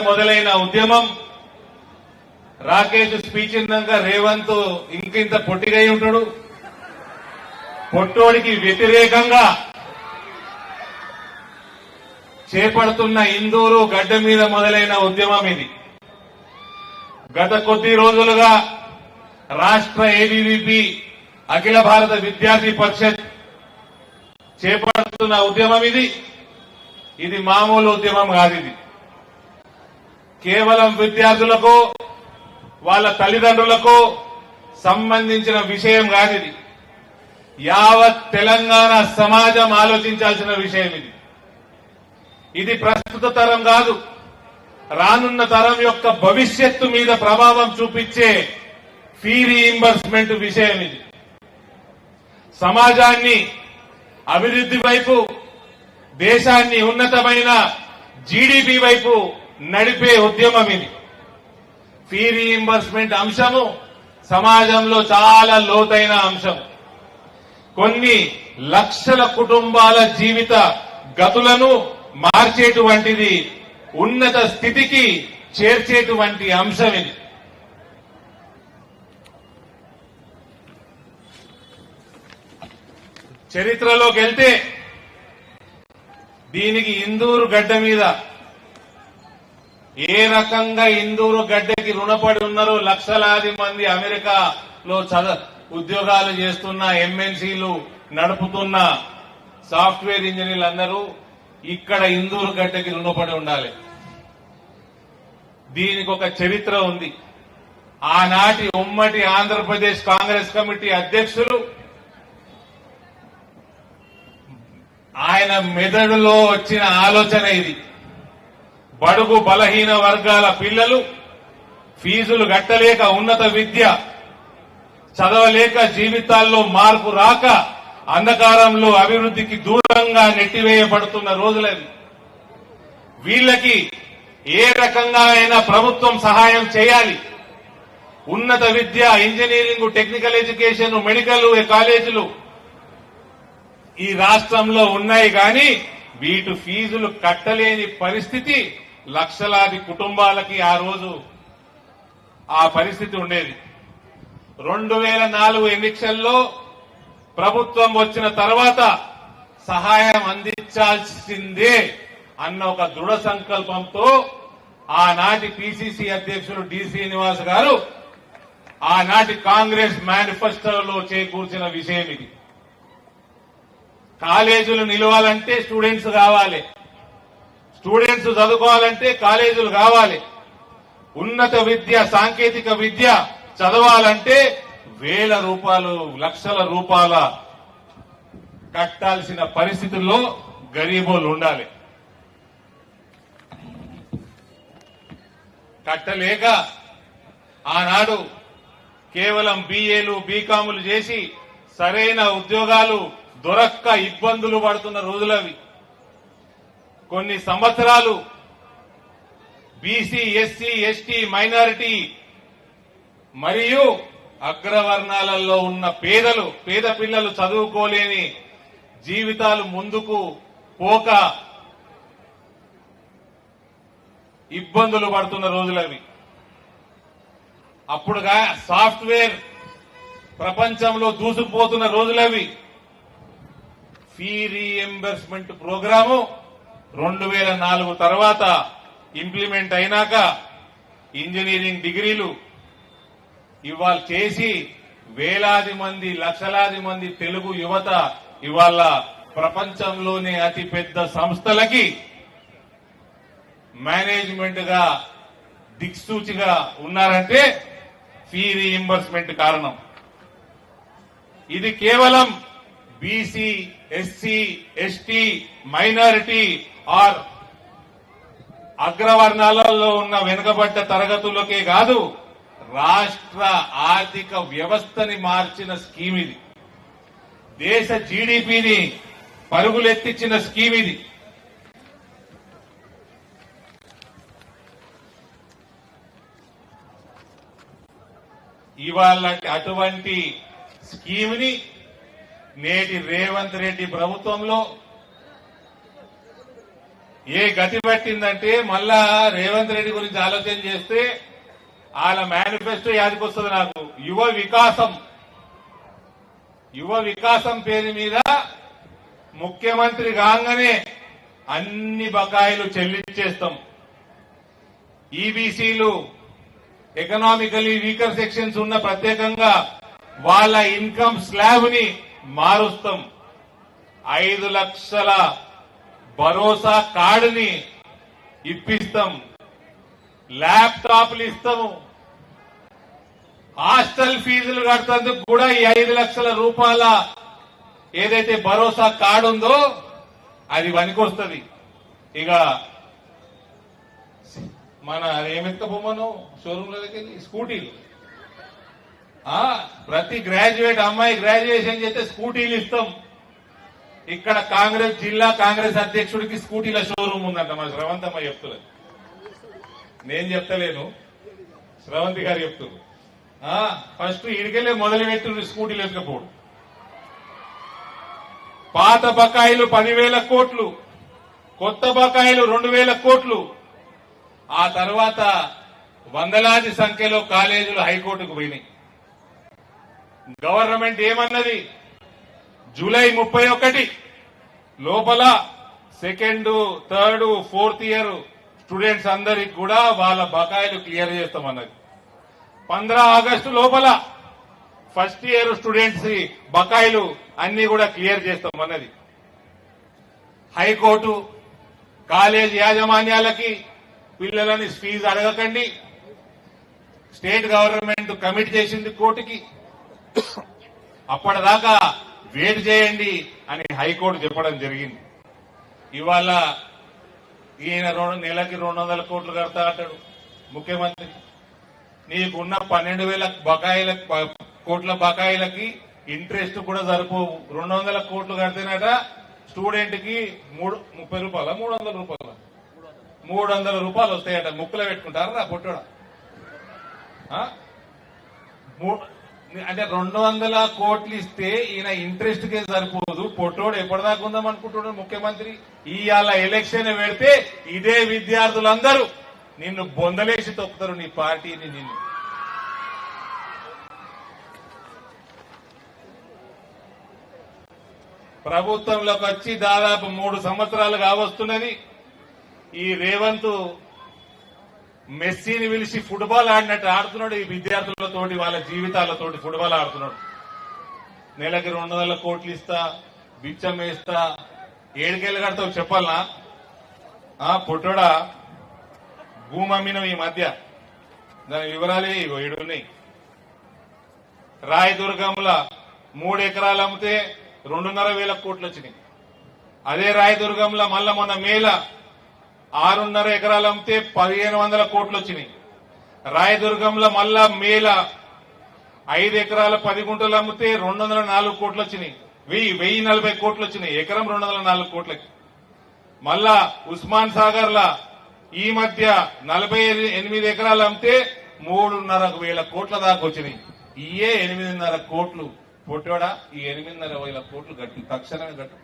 మొదలైన ఉద్యమం రాకేష్ స్పీచ్ ఇందాక రేవంత్ ఇంకింత పొట్టిగా ఉంటాడు. పొట్టోడికి వ్యతిరేకంగా చేపడుతున్న ఇందూరు గడ్డ మీద మొదలైన ఉద్యమం ఇది. గత కొద్ది రోజులుగా రాష్ట్ర ఏబీవీపీ అఖిల భారత విద్యార్థి పరిషత్ చేపడుతున్న ఉద్యమం ఇది. ఇది మామూలు ఉద్యమం కాదు. ఇది కేవలం విద్యార్థులకు వాళ్ళ తల్లిదండ్రులకు సంబంధించిన విషయం కాదు. ఇది యావత్ తెలంగాణ సమాజం ఆలోచించాల్సిన విషయం. ఇది ప్రస్తుత తరం కాదు, రానున్న తరం యొక్క భవిష్యత్తు మీద ప్రభావం చూపించే ఫీ రీయింబర్స్మెంట్ విషయం. ఇది సమాజాన్ని అభివృద్ధి వైపు, దేశాన్ని ఉన్నతమైన జీడీపీ వైపు నడిపే ఉద్యమం ఇది. ఫీ రీయింబర్స్మెంట్ అంశము సమాజంలో చాలా లోతైన అంశం. కొన్ని లక్షల కుటుంబాల జీవిత గతులను మార్చేటువంటిది, ఉన్నత స్థితికి చేర్చేటువంటి అంశం ఇది. చరిత్రలోకి వెళ్తే దీనికి ఇందూరు గడ్డ మీద ఏ రకంగా ఇందూరు గడ్డకి రుణపడి ఉన్నారో లక్షలాది మంది అమెరికాలో ఉద్యోగాలు చేస్తున్న ఎంఎన్సీలు నడుపుతున్న సాఫ్ట్వేర్ ఇంజనీర్లు అందరూ ఇక్కడ ఇందూరు గడ్డకి రుణపడి ఉండాలి. దీనికి ఒక చరిత్ర ఉంది. ఆనాటి ఉమ్మడి ఆంధ్రప్రదేశ్ కాంగ్రెస్ కమిటీ అధ్యక్షులు ఆయన మెదడులో వచ్చిన ఆలోచన ఇది. బడుగు బలహీన వర్గాల పిల్లలు ఫీజులు కట్టలేక, ఉన్నత విద్య చదవలేక, జీవితాల్లో మార్పు రాక, అంధకారంలో అభివృద్ధికి దూరంగా నెట్టివేయబడుతున్న రోజులవి. వీళ్లకి ఏ రకంగా అయినా ప్రభుత్వం సహాయం చేయాలి. ఉన్నత విద్య, ఇంజనీరింగ్, టెక్నికల్ ఎడ్యుకేషన్, మెడికల్ కాలేజీలు ఈ రాష్ట్రంలో ఉన్నాయి. కానీ వీటి ఫీజులు కట్టలేని పరిస్థితి లక్షలాది కుటుంబాలకి ఆ రోజు ఆ పరిస్థితి ఉండేది. 2004 ఎన్నికల్లో ప్రభుత్వం వచ్చిన తర్వాత సహాయం అందించాల్సిందే అన్న ఒక దృఢ సంకల్పంతో ఆనాటి పిసిసి అధ్యక్షులు డి శ్రీనివాస్ గారు ఆనాటి కాంగ్రెస్ మేనిఫెస్టోలో చేకూర్చిన విషయం ఇది. కాలేజీలు నిలవాలంటే స్టూడెంట్స్ కావాలి, స్టూడెంట్స్ చదువుకోవాలంటే కాలేజీలు కావాలి, ఉన్నత విద్య, సాంకేతిక విద్య చదవాలంటే వేల రూపాయలు, లక్షల రూపాయల కట్టాల్సిన పరిస్థితుల్లో గరీబోలు ఉండాలి. కట్టలేక ఆనాడు కేవలం బీఏలు, బీకాములు చేసి సరైన ఉద్యోగాలు దొరక్క ఇబ్బందులు పడుతున్న రోజులవి. కొన్ని సంవత్సరాలు బీసీ, ఎస్సీ, ఎస్టీ, మైనారిటీ మరియు అగ్రవర్ణాలలో ఉన్న పేద పిల్లలు చదువుకోలేని జీవితాలు ముందుకు పోక ఇబ్బందులు పడుతున్న రోజులవి. అప్పుడుగా సాఫ్ట్వేర్ ప్రపంచంలో దూసుకుపోతున్న రోజులవి. ఫీ రీఎంబర్స్మెంట్ ప్రోగ్రాము 2004 తర్వాత ఇంప్లిమెంట్ అయినాక ఇంజనీరింగ్ డిగ్రీలు ఇవాళ చేసి వేలాది మంది, లక్షలాది మంది తెలుగు యువత ఇవాళ ప్రపంచంలోనే అతిపెద్ద సంస్థలకి మేనేజ్మెంట్ గా దిక్సూచిగా ఉన్నారంటే ఫీ రీయింబర్స్మెంట్ కారణం. ఇది కేవలం BC, SC, ST, minority or అగ్రవర్ణాలలో ఉన్న వెనుకబడ్డ తరగతులకే కాదు, రాష్ట్ర ఆర్థిక వ్యవస్థని మార్చిన స్కీమ్ ఇది. దేశ జీడీపీని పరుగులెత్తించిన స్కీమ్ ఇది. ఇవాళ అటువంటి స్కీమ్ని నేటి రేవంత్ రెడ్డి ప్రభుత్వంలో ఏ గతి పట్టిందంటే మళ్ళా రేవంత్ రెడ్డి గురించి ఆలోచన చేస్తే వాళ్ళ మేనిఫెస్టో యాదికొస్తుంది నాకు. యువ వికాసం పేరు మీద ముఖ్యమంత్రి కాగానే అన్ని బకాయిలు చెల్లించేస్తాం. ఈబీసీలు, ఎకనామికలీ వీకర్ సెక్షన్స్ ఉన్న ప్రత్యేకంగా వాళ్ళ ఇన్కమ్ స్లాబ్ ని మారుస్తాం. 5 లక్షల భరోసా కార్డుని ఇప్పిస్తాం. ల్యాప్టాప్లు ఇస్తాము. హాస్టల్ ఫీజులు కట్టేందుకు కూడా ఈ 5 లక్షల రూపాయల ఏదైతే భరోసా కార్డు ఉందో అది పనికొస్తుంది. ఇక మన ఏమెత్తబొమ్మను షోరూంల దగ్గర స్కూటీలు, ప్రతి గ్రాడ్యుయేట్ అమ్మాయి గ్రాడ్యుయేషన్ చేస్తే స్కూటీలు ఇస్తాం. ఇక్కడ కాంగ్రెస్ జిల్లా కాంగ్రెస్ అధ్యక్షుడికి స్కూటీల షోరూమ్ ఉందంట. మా శ్రవంతమ్మ చెప్తున్నారు, నేను చెప్తలేను, శ్రవంతి గారు చెప్తున్నారు. ఫస్ట్ ఇడికెళ్ళే మొదలు పెట్టున్నారు స్కూటీలు ఎత్తుకపోవడం. పాత బకాయిలు 10,000 కోట్లు, కొత్త బకాయిలు 2,000 కోట్లు. ఆ తర్వాత వందలాది సంఖ్యలో కాలేజీలు హైకోర్టుకు పోయినాయి. గవర్నమెంట్ ఏమన్నది, జూలై 31 లోపల 2nd, 3rd, 4th year students అందరికి కూడా వాళ్ళ బకాయిలు క్లియర్ చేస్తామన్నది. 15 ఆగస్టు లోపల ఫస్ట్ ఇయర్ స్టూడెంట్స్ బకాయిలు అన్ని కూడా క్లియర్ చేస్తామన్నది. హైకోర్టు కాలేజ్ యాజమాన్యాలకి పిల్లలని ఫీజు అడగకండి, స్టేట్ గవర్నమెంట్ కమిట్ చేసింది కోర్టుకి, అప్పటిదాకా వెయిట్ చేయండి అని హైకోర్టు చెప్పడం జరిగింది. ఇవాళ ఈయన నెలకి 200 కోట్లు కడతా అంటాడు ముఖ్యమంత్రి. నీకున్న 12,000 కోట్ల బకాయిలకి ఇంట్రెస్ట్ కూడా సరిపోవు. 200 కోట్లు కడితేనట స్టూడెంట్ కి 30 రూపాయల 300 రూపాయల 300 రూపాయలు వస్తాయట. ముక్కులో పెట్టుకుంటారా నా పొట్టోడ? అంటే 200 కోట్లు ఇస్తే ఈయన ఇంట్రెస్ట్ కే సరిపోదు. పొట్టోడు ఎప్పటిదాకా ఉందాం అనుకుంటున్నాడు ముఖ్యమంత్రి. ఇవాళ ఎలక్షన్ పెడితే ఇదే విద్యార్థులందరూ నిన్ను బొందలేసి తొక్కుతారు, నీ పార్టీని. నిన్ను ప్రభుత్వంలోకి వచ్చి దాదాపు 3 సంవత్సరాలు కావస్తున్నది. ఈ రేవంత్ మెస్సీని పిలిచి ఫుట్బాల్ ఆడినట్టు ఆడుతున్నాడు. ఈ విద్యార్థులతోటి వాళ్ళ జీవితాలతోటి ఫుట్బాల్ ఆడుతున్నాడు. నెలకి 200 కోట్లు ఇస్తా, బిచ్చం వేస్తా, 7 కడతావు చెప్పాలనా? పొట్టోడా భూమి అమ్మినం ఈ మధ్య, దాని వివరాలే ఏడున్నాయి. రాయదుర్గంలో 3 ఎకరాలు అమ్మితే 2,500 కోట్లు వచ్చినాయి. అదే రాయదుర్గంలో మళ్ళా మొన్న మేల 6.5 ఎకరాలు అమ్మితే 1,500 కోట్లు వచ్చినాయి. రాయదుర్గంలో మళ్ళా మేల 5 ఎకరాల 10 గుంటలు అమ్మితే 204 కోట్లు వచ్చినాయి. 1,040 కోట్లు వచ్చినాయి. ఎకరం 204 కోట్లకి. మళ్ళా ఉస్మాన్ సాగర్ లా ఈ మధ్య 48 ఎకరాలు అమ్మితే 3,500 కోట్ల దాకా వచ్చినాయి. ఇయే 8,500 కోట్లు. పొట్టోడా ఈ 8,500 కోట్లు కట్టు, తక్షణమే కట్టు.